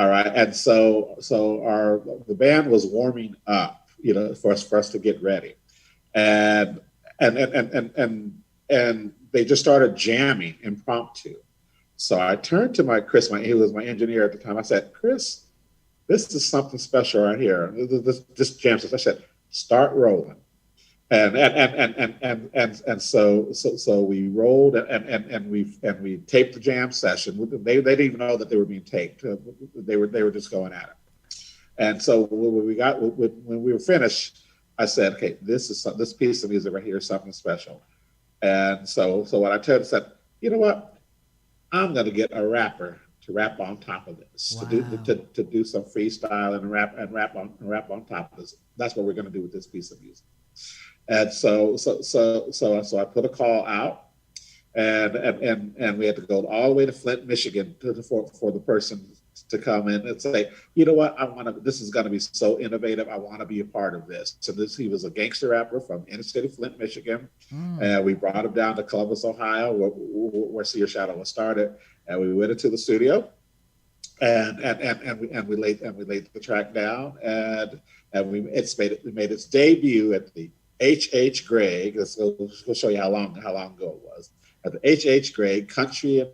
All right, and so our the band was warming up, for us to get ready, and and they just started jamming impromptu. So I turned to my Chris, he was my engineer at the time. I said, Chris, this is something special right here. This jam session. I said, start rolling. And we rolled and we taped the jam session. They didn't even know that they were being taped. They were just going at it. And so when we were finished, I said, okay, this piece of music right here is something special. And so what I told him, said, you know what? I'm going to get a rapper to rap on top of this, Wow. to do some freestyle and rap on top of this. That's what we're going to do with this piece of music. And so I put a call out, and we had to go all the way to Flint, Michigan, for the person to come in and say, you know what, this is going to be so innovative. I want to be a part of this. So he was a gangster rapper from inner city Flint, Michigan. And we brought him down to Columbus, Ohio, where See Your Shadow was started. And we went into the studio, and we laid the track down, and it made its debut at the H. Gregg. We'll show you how long ago it was, at the H. Gregg Country and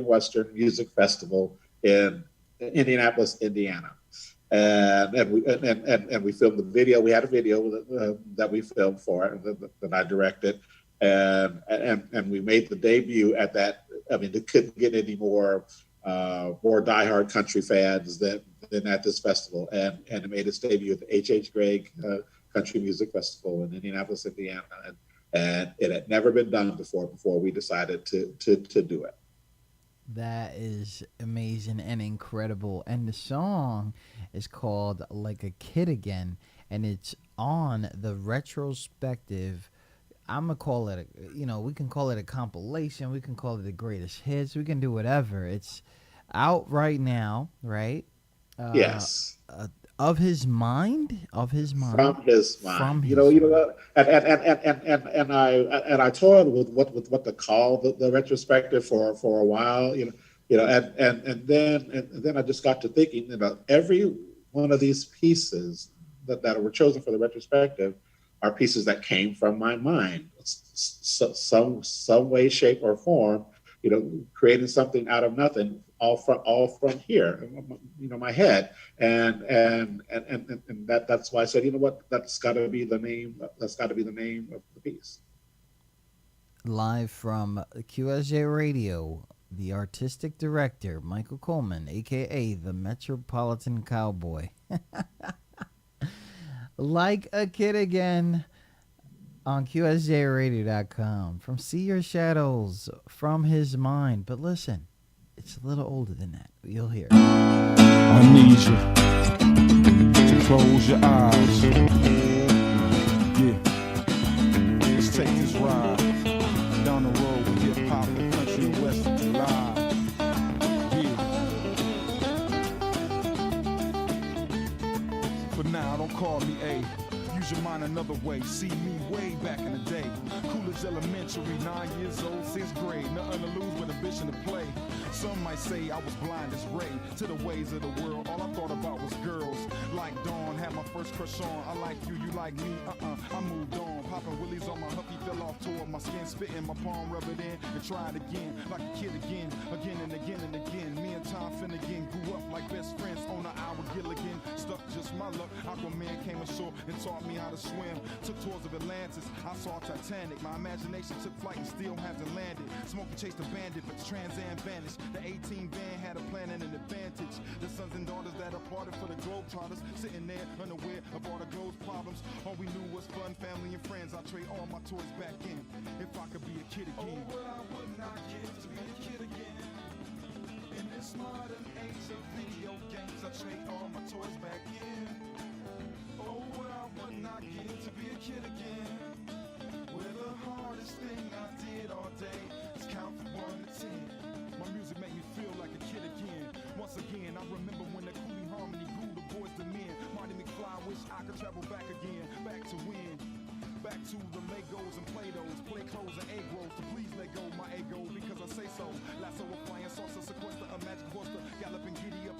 Western Music Festival in Indianapolis, Indiana. And we filmed the video. We had a video that we filmed for it, that I directed, and we made the debut at that. I mean, it couldn't get any more diehard country fans than at this festival, and it made its debut at the H. Gregg Country Music Festival in Indianapolis, Indiana, and it had never been done before we decided to do it. That is amazing and incredible. And the song is called Like a Kid Again, and it's on the retrospective. I'm going to call it, we can call it a compilation. We can call it the greatest hits. We can do whatever. It's out right now, right? Yes. Of his mind. From his mind. And I toyed with what to call the retrospective for a while, and then I just got to thinking about every one of these pieces that were chosen for the retrospective are pieces that came from my mind, some way, shape, or form, creating something out of nothing, all from here, my head, and that's why I said, you know what, that's got to be the name. That's got to be the name of the piece. Live from QSJ Radio, the artistic director, Michael Coleman, a.k.a. the Metropolitan Cowboy. Like a Kid Again on QSJRadio.com. From See Your Shadows, From His Mind. But listen, it's a little older than that. You'll hear it. I need you to close your eyes. Yeah. Let's take this ride down the road with hip-hop and country and western live. But now, don't call me A. Use your mind another way. See me way back in the day. Cool as elementary, 9 years old, 6th grade. Nothing to lose but ambition to play. Some might say I was blind as Ray to the ways of the world. All I thought about was girls. Like Dawn, had my first crush on. I like you, you like me. I moved on. Popping willies on my huffy, fell off tour. My skin spitting, my palm rub it in, and tried again. Like a kid again and again and again. Me and Tom Finnegan grew up like best friends on the hour Gilligan. Stuck just my luck. Aquaman came ashore and taught me how to swim. Took tours of Atlantis. I saw Titanic. My imagination took flight and still hasn't landed. Smokey chased a bandit, but Trans Am vanished. The 18 band had a plan and an advantage. The sons and daughters that are parted for the Globetrotters, sitting there unaware of all the globe's problems. All we knew was fun, family, and friends. I trade all my toys back in. If I could be a kid again. Oh, what I would not give to be a kid again. In this modern age of video games, I trade all my toys back in. Oh, what I would not give to be a kid again. Where the hardest thing I did all day is count from 1 to 10. My music made me feel like a kid again. Once again, I remember when the Cooley Harmony grew the boys to men. Marty McFly, wish I could travel back again. Back to when? Back to the Legos and Play-Dohs, play clothes and egg rolls. To please let go my ego because I say so. Lasso of flying saucer, sequester, a magic horster, galloping giddy up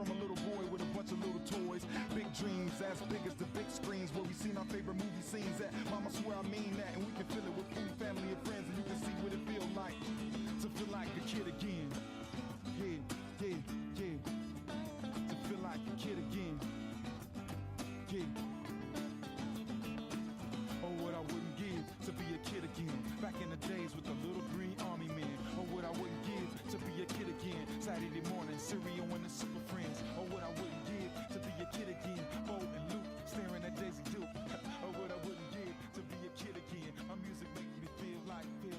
from a little boy with a bunch of little toys. Big dreams as big as the big screens where we seen our favorite movie scenes at. Mama swear I mean that, and we can feel it with food, family, and friends, and you can see what it feel like to feel like a kid again. Yeah, yeah, yeah. To feel like a kid again. Yeah. Oh, what I wouldn't give to be a kid again. Back in the days with the little green army man. Oh, what I wouldn't give to be a kid again. Saturday morning, cereal and the super friends. Oh, what I wouldn't give to be a kid again. Bo and Luke staring at Daisy Duke. Oh, what I wouldn't give to be a kid again. My music makes me feel like. This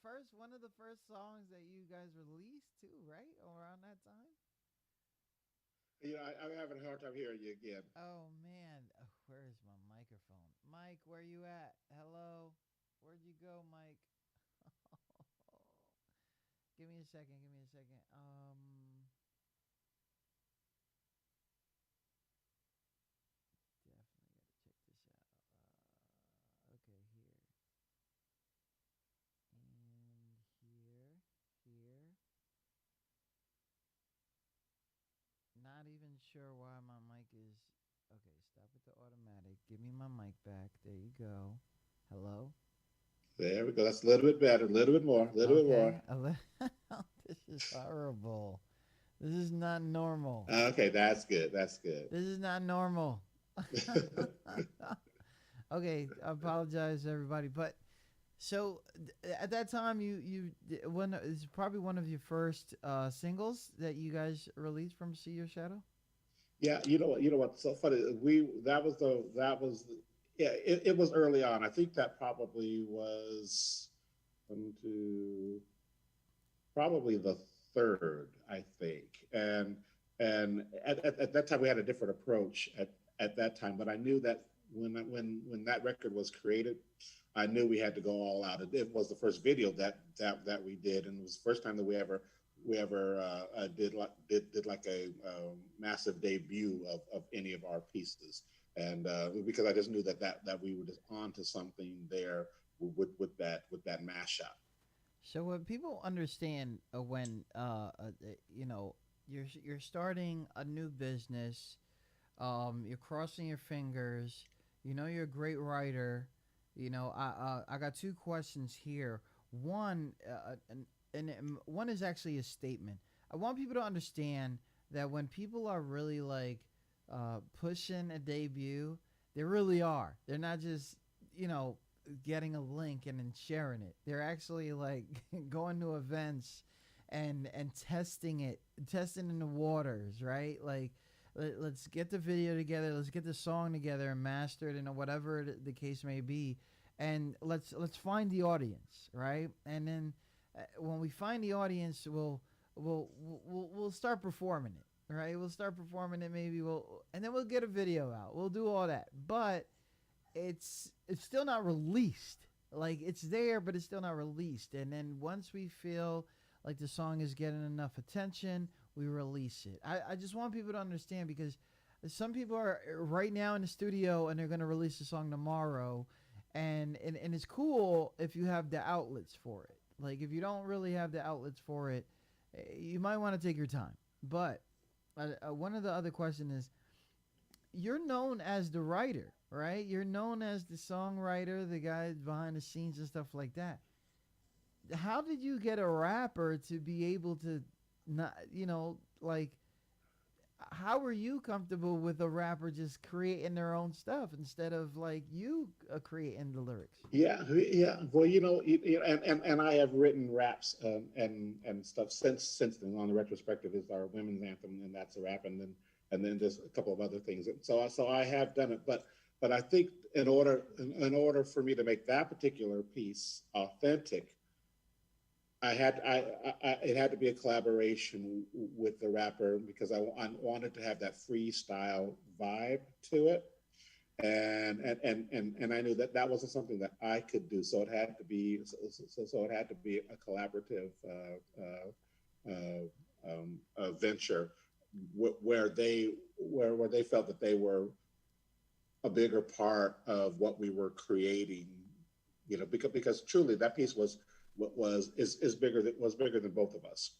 was one of the first songs that you guys released too, right? Around that time? You know, I'm having a hard time hearing you again. Oh man, where is my microphone? Mike, where you at? Hello? Where'd you go, Mike? Give me a second. Definitely gotta check this out. Okay, here. And here. Not even sure why my mic is. Okay, stop with the automatic. Give me my mic back. There you go. Hello? There we go. That's a little bit better. A little bit more. A little bit more. This is horrible. This is not normal. Okay, that's good. That's good. This is not normal. Okay, I apologize, everybody. But so at that time, it's probably one of your first singles that you guys released from See Your Shadow. Yeah, you know what? You know what's so funny? Yeah. It was early on. I think that probably was probably the third, I think. And at that time we had a different approach at that time. But I knew that when that record was created, I knew we had to go all out. It was the first video that we did, and it was the first time that we ever did like a massive debut of any of our pieces. And because I just knew that we were just onto something there with that mashup. So what people understand when you're starting a new business, you're crossing your fingers. You know you're a great writer. I got two questions here. One, and one is actually a statement. I want people to understand that when people are really like pushing a debut, they really are. They're not just getting a link and then sharing it. They're actually like going to events and testing in the waters, right? Like let's get the video together, let's get the song together and master it, and whatever the case may be, and let's find the audience, right? And then when we find the audience, we'll start performing it, right? We'll start performing it, and then we'll get a video out. We'll do all that, but it's still not released. Like it's there, but it's still not released. And then once we feel like the song is getting enough attention, we release it. I just want people to understand, because some people are right now in the studio and they're going to release the song tomorrow, and it's cool if you have the outlets for it. Like if you don't really have the outlets for it, you might want to take your time. But one of the other questions is, you're known as the writer, right? You're known as the songwriter, the guy behind the scenes and stuff like that. How did you get a rapper to be able to not, like, how were you comfortable with a rapper just creating their own stuff instead of like you creating the lyrics? Yeah. Well, and I have written raps and stuff since then. On the retrospective is our women's anthem, and that's a rap, and then there's a couple of other things. So I have done it, but I think in order for me to make that particular piece authentic, it had to be a collaboration with the rapper, because I wanted to have that freestyle vibe to it, and I knew that wasn't something that I could do, so it had to be a collaborative venture where they felt that they were a bigger part of what we were creating, because truly that piece was was bigger than both of us.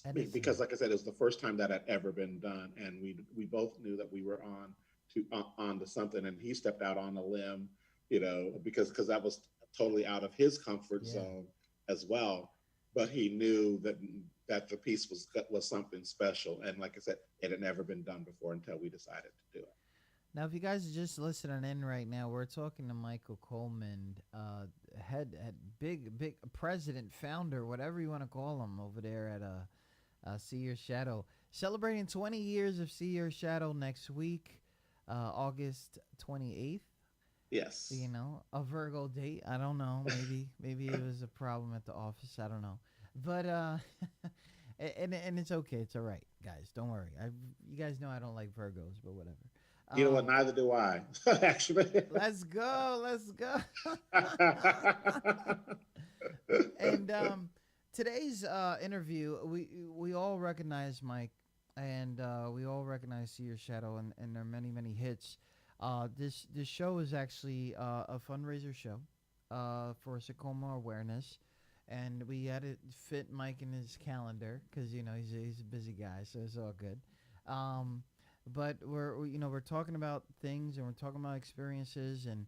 And it's Because like I said, it was the first time that had ever been done, and we both knew that we were on to something, and he stepped out on a limb, because that was totally out of his comfort yeah. zone as well. But he knew that the piece was something special, and like I said, it had never been done before until we decided to do it. Now, if you guys are just listening in right now, we're talking to Michael Coleman, head big president, founder, whatever you want to call him, over there at See Your Shadow, celebrating 20 years of See Your Shadow next week, August 28th. You Yes. know, a Virgo date. I don't know. Maybe it was a problem at the office. I don't know. But and it's okay. It's all right, guys. Don't worry. You guys know I don't like Virgos, but whatever. You know what? Um, Neither do I, actually. let's go. Let's go. And today's interview, we all recognize Mike, and we all recognize See Your Shadow, and there are many hits. This show is actually a fundraiser show for sarcoma awareness, and we had to fit Mike in his calendar because he's a busy guy, so it's all good. Um, but we're talking about things, and we're talking about experiences, and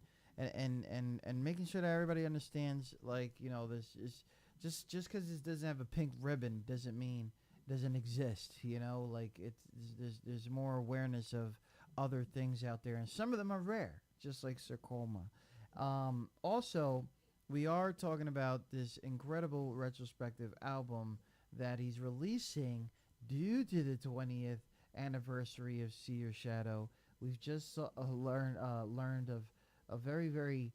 making sure that everybody understands, like, this is just because this doesn't have a pink ribbon doesn't mean it doesn't exist. Like, there's more awareness of other things out there, and some of them are rare, just like sarcoma. Also, we are talking about this incredible retrospective album that he's releasing due to the 20th anniversary of See Your Shadow. We've just learned of a very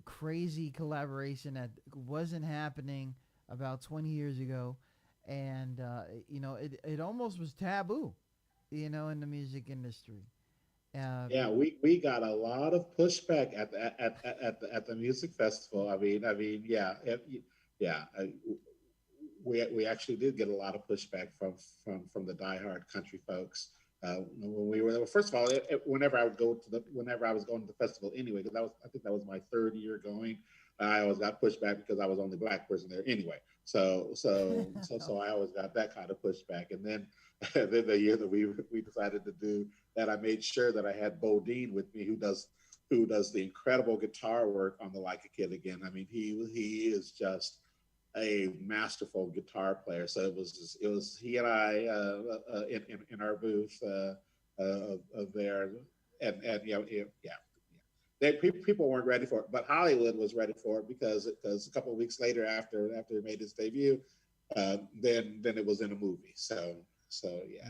crazy collaboration that wasn't happening about 20 years ago, and it almost was taboo, in the music industry. Yeah, we got a lot of pushback at the music festival. Yeah, yeah. We actually did get a lot of pushback from the diehard country folks. When we were there. Well, first of all, whenever I was going to the festival anyway, because I think that was my third year going. I always got pushback because I was the only black person there anyway. So I always got that kind of pushback. And then then the year that we decided to do that, I made sure that I had Bodine with me, who does the incredible guitar work on the Like a Kid Again. I mean, he is just a masterful guitar player. So it was he and I in our booth there, and yeah. People weren't ready for it, but Hollywood was ready for it because a couple of weeks later, after it made its debut, then it was in a movie. So yeah.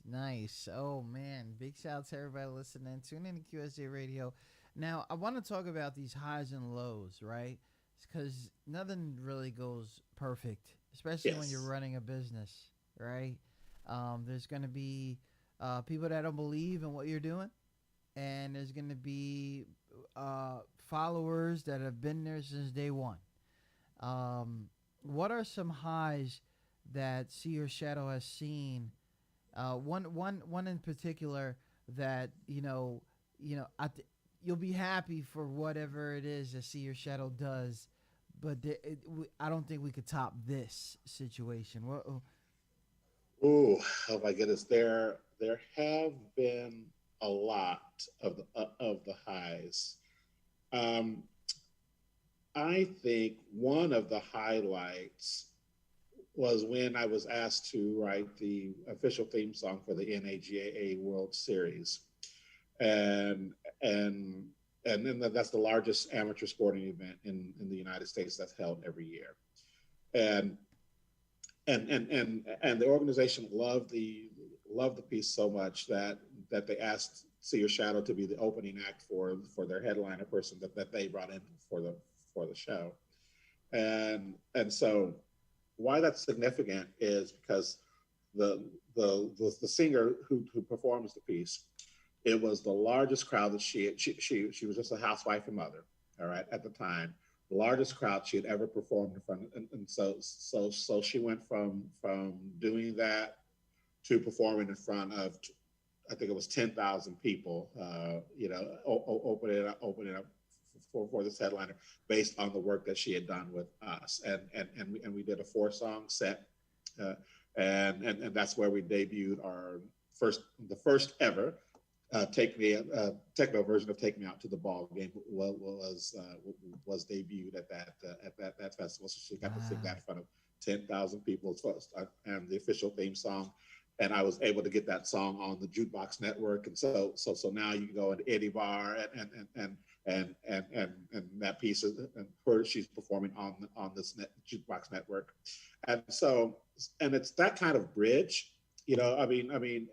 Nice. Oh man, big shout out to everybody listening. Tune in to QSJ Radio. Now, I want to talk about these highs and lows, right? Because nothing really goes perfect, especially when you're Yes. running a business, right? There's going to be people that don't believe in what you're doing, and there's going to be followers that have been there since day one. What are some highs that See Your Shadow has seen? One in particular that you'll be happy for whatever it is that See Your Shadow does, but I don't think we could top this situation. Ooh, oh my goodness, there have been a lot of the highs. Um, I think one of the highlights was when I was asked to write the official theme song for the NAGAA World Series, and and and then that's the largest amateur sporting event in the United States that's held every year. And and the organization loved the piece so much that they asked See Your Shadow to be the opening act for their headliner person that they brought in for the show. And so why that's significant is because the singer who performs the piece, it was the largest crowd that she was just a housewife and mother, all right, at the time, the largest crowd she had ever performed in front of, and so she went from doing that to performing in front of, I think it was 10,000 people, opening up for this headliner based on the work that she had done with us, and we did a 4-song set, uh, and that's where we debuted our the first ever techno version of "Take Me Out to the Ball Game" was debuted at that festival. So she got to sing that in front of 10,000 people first, and the official theme song. And I was able to get that song on the Jukebox Network, and so now you can go into any bar and that piece is, and her she's performing on this Jukebox Network, and it's that kind of bridge, I mean.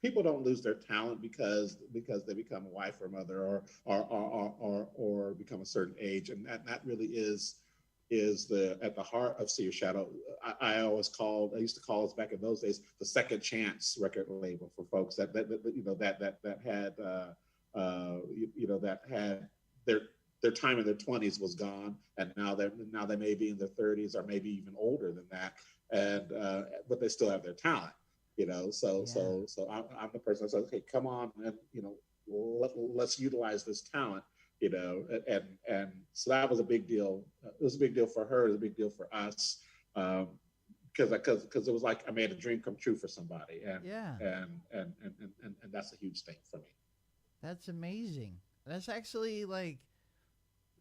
People don't lose their talent because they become a wife or mother or become a certain age, and that really is at the heart of See Your Shadow. I used to call us back in those days the second chance record label for folks that had their time in their 20s was gone, and now they may be in their 30s or maybe even older than that, and but they still have their talent. So I'm the person that says, "Okay, come on, and let's utilize this talent." And so that was a big deal. It was a big deal for her. It was a big deal for us, because it was like I made a dream come true for somebody, and that's a huge thing for me. That's amazing. That's actually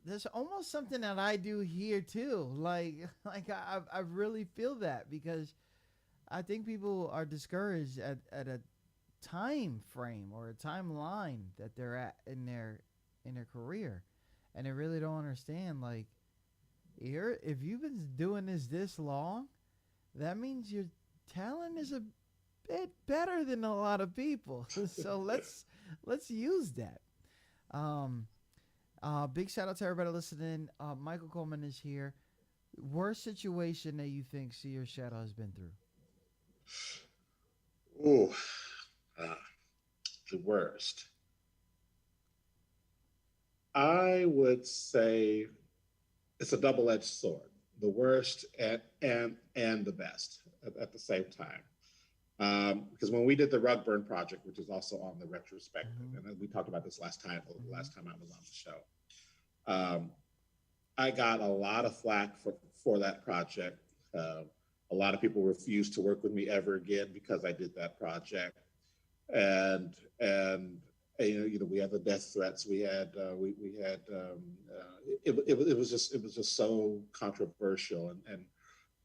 that's almost something that I do here too. Like I really feel that, because I think people are discouraged at a time frame or a timeline that they're at in their career, and they really don't understand. Like, if you've been doing this long, that means your talent is a bit better than a lot of people. So let's use that. Big shout out to everybody listening. Michael Coleman is here. Worst situation that you think See Your Shadow has been through? Oh, the worst. I would say it's a double-edged sword. The worst and the best at the same time. Because when we did the Rug Burn project, which is also on the retrospective, and we talked about this last time I was on the show, I got a lot of flack for that project. A lot of people refused to work with me ever again because I did that project, and we had the death threats. We had it was just so controversial,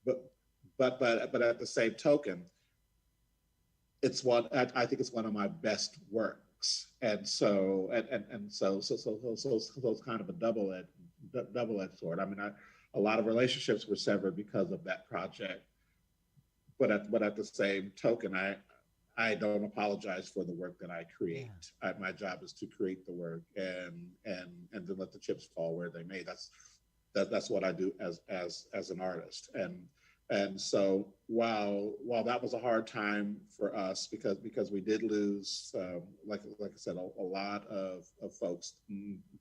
but at the same token, I think it's one of my best works, and so it's kind of a double-edged sword. I mean, a lot of relationships were severed because of that project. But at the same token, I don't apologize for the work that I create. Yeah. My job is to create the work and then let the chips fall where they may. That's what I do as an artist. And so while that was a hard time for us because we did lose, like I said, a lot of folks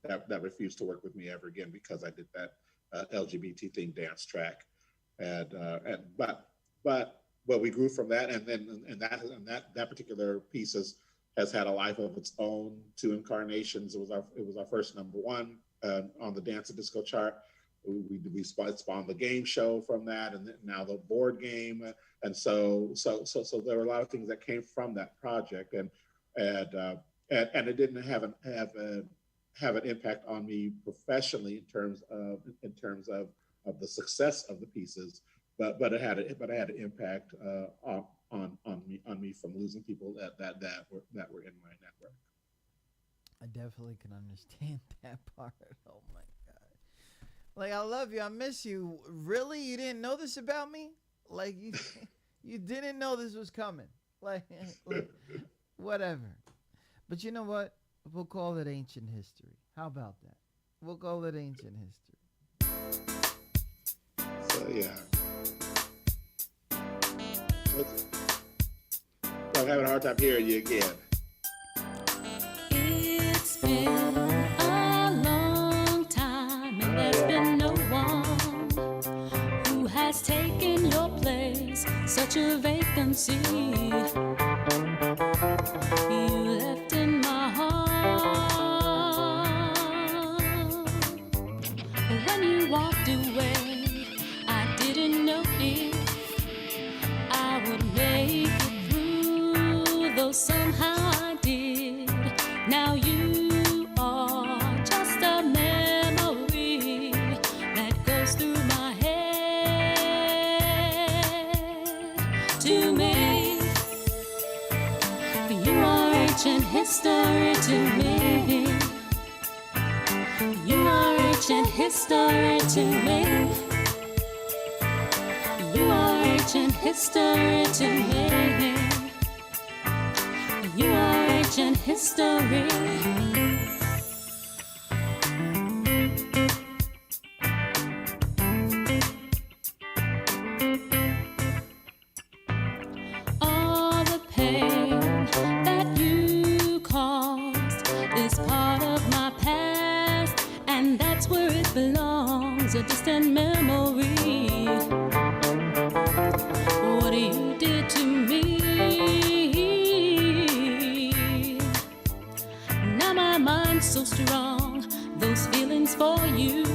that refused to work with me ever again because I did that LGBT themed dance track, but we grew from that, and that particular piece has had a life of its own. 2 incarnations. It was our first number 1 on the Dance and Disco chart. We spawned the game show from that, and now the board game, and so there were a lot of things that came from that project, and it didn't have an impact on me professionally in terms of the success of the pieces. But it had an impact on me from losing people that were in my network. I definitely can understand that part. Oh my God! Like, I love you, I miss you. Really, you didn't know this about me? Like, you didn't know this was coming? Like whatever. But you know what? We'll call it ancient history. How about that? We'll call it ancient history. So yeah. I'm having a hard time hearing you again. It's been a long time, and there's been no one who has taken your place. Such a vacancy you left in my heart. ancient history to me. You are ancient history to me. You are ancient history to me. You are ancient history. All the pain that you caused is part of my past, and that's where it belongs, a distant memory. What you did to me, now my mind's so strong, those feelings for you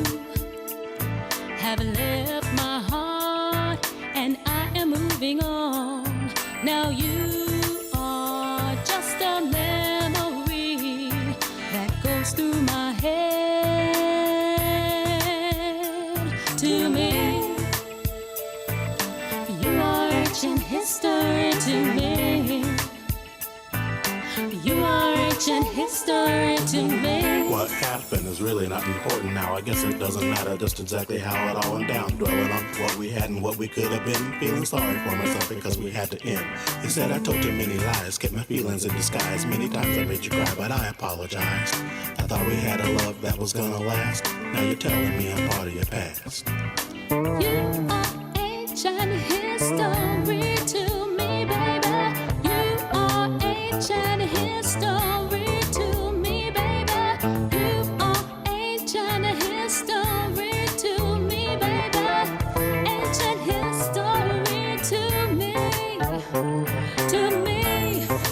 have left my heart, and I am moving on. Now you are just a memory that goes through my head. To me, you are ancient history to me. You are ancient history to me. What happened is really not important now. I guess it doesn't matter just exactly how it all went down. Dwelling on what we had and what we could have been. Feeling sorry for myself because we had to end. You said I told you many lies, kept my feelings in disguise. Many times I made you cry, but I apologized. I thought we had a love that was gonna last. Now you're telling me I'm part of your past. You are ancient history to me, baby. You are ancient history to me, baby. You are ancient history to me, baby. Ancient history to me, to me,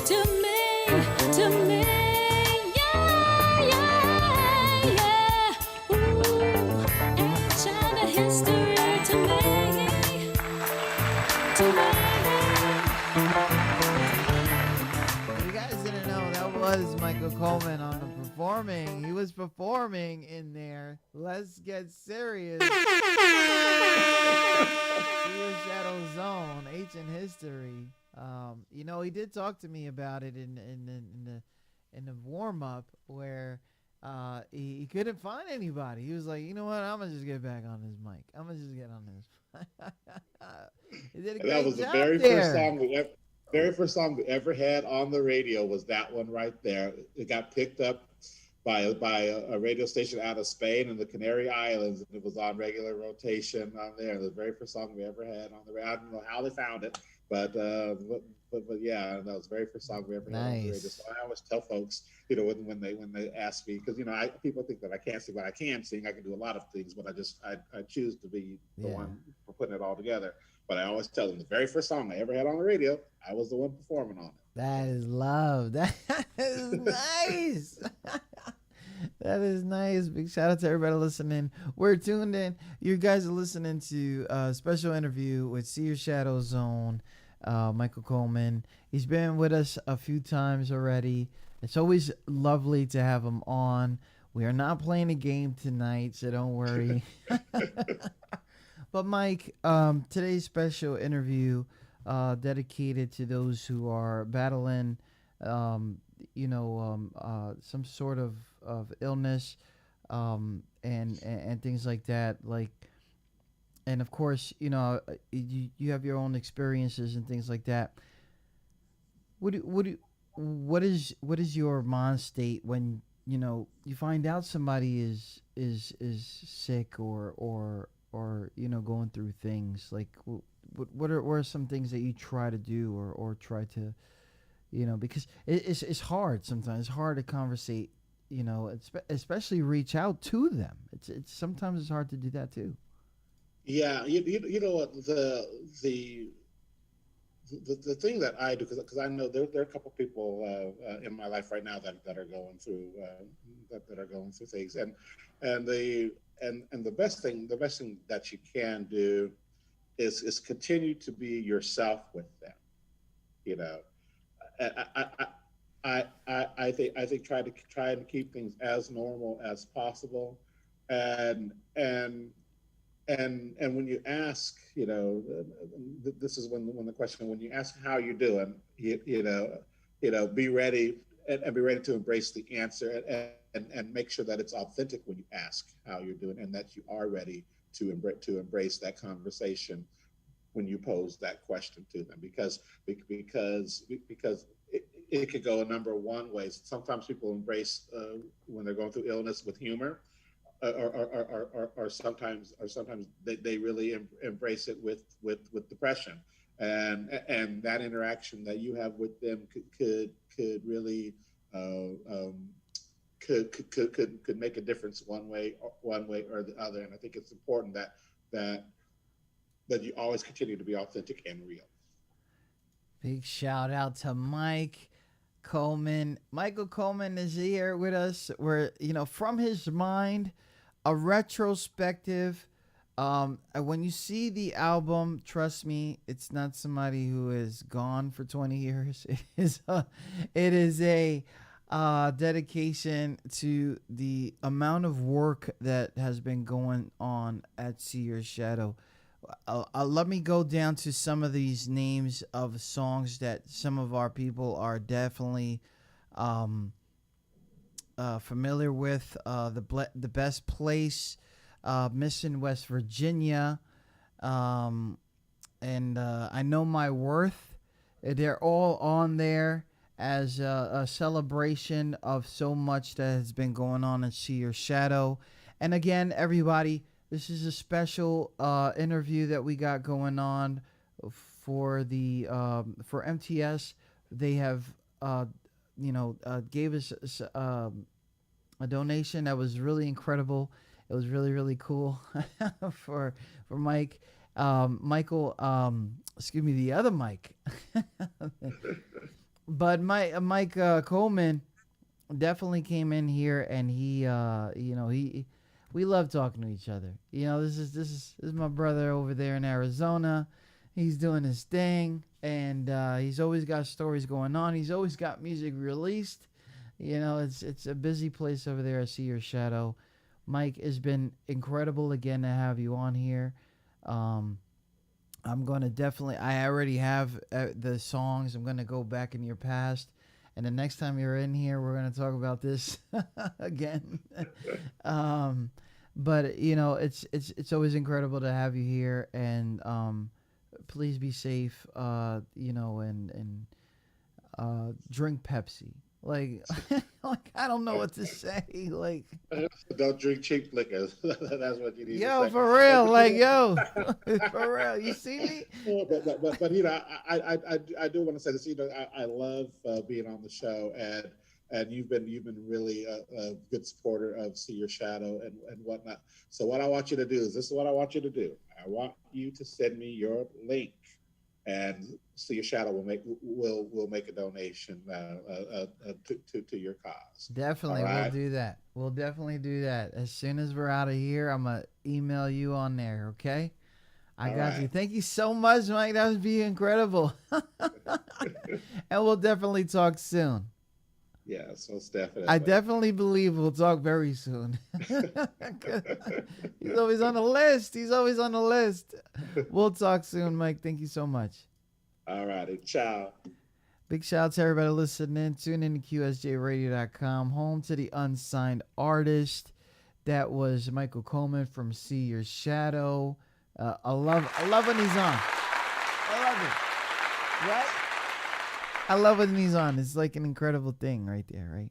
to me, to me. Yeah, yeah, yeah. Ooh, ancient history to me, to me. You guys didn't know that was Michael Coleman on performing. He was performing in there. Let's get serious. See Your Shadow Zone, Ancient History. He did talk to me about it in the warm up where he couldn't find anybody. He was like, you know what? I'm gonna just get back on this mic. I'm gonna just get on this. He did a And that great was the job very there. first song we ever had on the radio was that one right there. It got picked up by a radio station out of Spain and the Canary Islands, and it was on regular rotation on there. The very first song we ever had on the radio. I don't know how they found it, but yeah, that was the very first song we ever had on the radio. So I always tell folks, when they ask me, because people think that I can't sing, but I can sing. I can do a lot of things, but I choose to be the one for putting it all together. But I always tell them the very first song I ever had on the radio, I was the one performing on it. That is love. That is nice. That is nice. Big shout out to everybody listening. We're tuned in. You guys are listening to a special interview with See Your Shadow Zone, Michael Coleman. He's been with us a few times already. It's always lovely to have him on. We are not playing a game tonight, so don't worry. But Mike, today's special interview dedicated to those who are battling, some sort of illness, and things like that. And of course, you have your own experiences and things like that. What is your mind state when you find out somebody is sick or going through things? Like what are some things that you try to do or try to because it's hard sometimes. It's hard to conversate, especially reach out to them. It's sometimes it's hard to do that too. Yeah, you know what, the thing that I do, because I know there are a couple people in my life right now that are going through that are going through things, and the best thing that you can do is continue to be yourself with them. I think try and keep things as normal as possible, and when you ask, this is when the question, when you ask how you're doing, be ready and be ready to embrace the answer, and make sure that it's authentic when you ask how you're doing, and that you are ready to embrace that conversation when you pose that question to them, because it could go a number of one ways. Sometimes people embrace when they're going through illness with humor, or sometimes they really embrace it with depression, and that interaction that you have with them could really could make a difference one way or the other. And I think it's important that you always continue to be authentic and real. Big shout out to Mike Coleman. Michael Coleman is here with us. We're, from his mind, a retrospective. When you see the album, trust me, it's not somebody who is gone for 20 years. It is a dedication to the amount of work that has been going on at See Your Shadow. Let me go down to some of these names of songs that some of our people are definitely familiar with. The Best Place, Missing West Virginia, and I Know My Worth. They're all on there as a celebration of so much that has been going on at See Your Shadow. And again, everybody, this is a special interview that we got going on for the for MTS. They have gave us a donation that was really incredible. It was really, really cool for Mike. Michael, excuse me, the other Mike. But Mike Coleman definitely came in here, and we love talking to each other. This is my brother over there in Arizona. He's doing his thing, and he's always got stories going on. He's always got music released. It's a busy place over there. I See Your Shadow. Mike, it's been incredible again to have you on here. I'm going to definitely, I already have the songs. I'm going to go back in your past. And the next time you're in here, we're going to talk about this again. But it's always incredible to have you here. And please be safe, and drink Pepsi. Like I don't know what to say. Like, don't drink cheap liquor. That's what you need. Yo, to say. For real, like yo, for real. You see me? But I do want to say this. I love being on the show, and you've been really a good supporter of See Your Shadow and whatnot. So what I want you to do is this is what I want you to do. I want you to send me your link, and See Your Shadow will make a donation to your cause. Definitely, right? We'll do that. We'll definitely do that. As soon as we're out of here, I'm gonna email you on there. Okay? I got you. Thank you so much, Mike. That would be incredible. And we'll definitely talk soon. Yeah, so definitely. I definitely believe we'll talk very soon. He's always on the list. We'll talk soon, Mike. Thank you so much. All righty. Ciao. Big shout out to everybody listening. Tune in to QSJRadio.com, home to the unsigned artist. That was Michael Coleman from See Your Shadow. I love when he's on. I love it. Right? I love when he's on. It's like an incredible thing right there, right?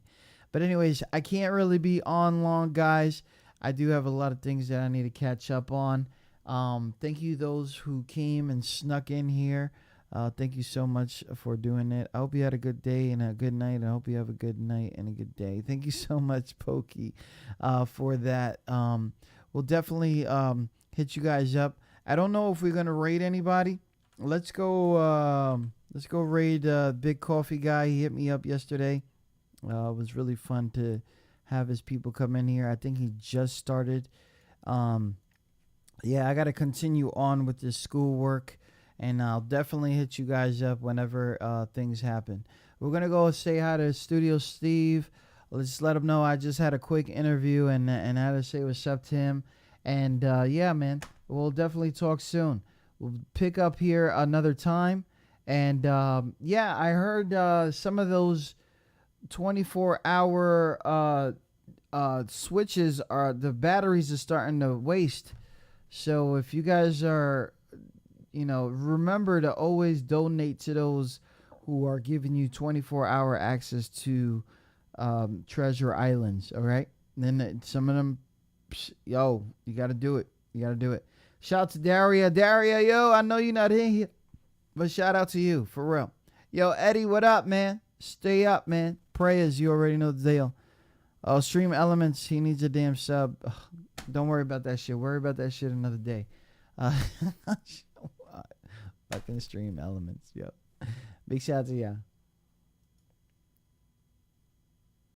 But anyways, I can't really be on long, guys. I do have a lot of things that I need to catch up on. Thank you those who came and snuck in here. Thank you so much for doing it. I hope you had a good day and a good night. I hope you have a good night and a good day. Thank you so much, Pokey, for that. We'll definitely hit you guys up. I don't know if we're gonna raid anybody. Let's go raid Big Coffee Guy. He hit me up yesterday. It was really fun to have his people come in here. I think he just started. Yeah, I got to continue on with this schoolwork, and I'll definitely hit you guys up whenever things happen. We're going to go say hi to Studio Steve. Let's let him know I just had a quick interview and had to say what's up to him. And yeah, man, we'll definitely talk soon. We'll pick up here another time. And yeah, I heard some of those 24-hour switches are the batteries are starting to waste. So if you guys are, remember to always donate to those who are giving you 24-hour access to Treasure Islands. All right. And then some of them, you got to do it. You got to do it. Shout out to Daria. Daria, yo, I know you're not in here, but shout out to you for real. Yo, Eddie, what up, man? Stay up, man. Prayers, you already know the deal. Oh, Stream Elements, he needs a damn sub. Ugh, don't worry about that shit. Worry about that shit another day. Fucking Stream Elements, yo. Big shout out to y'all.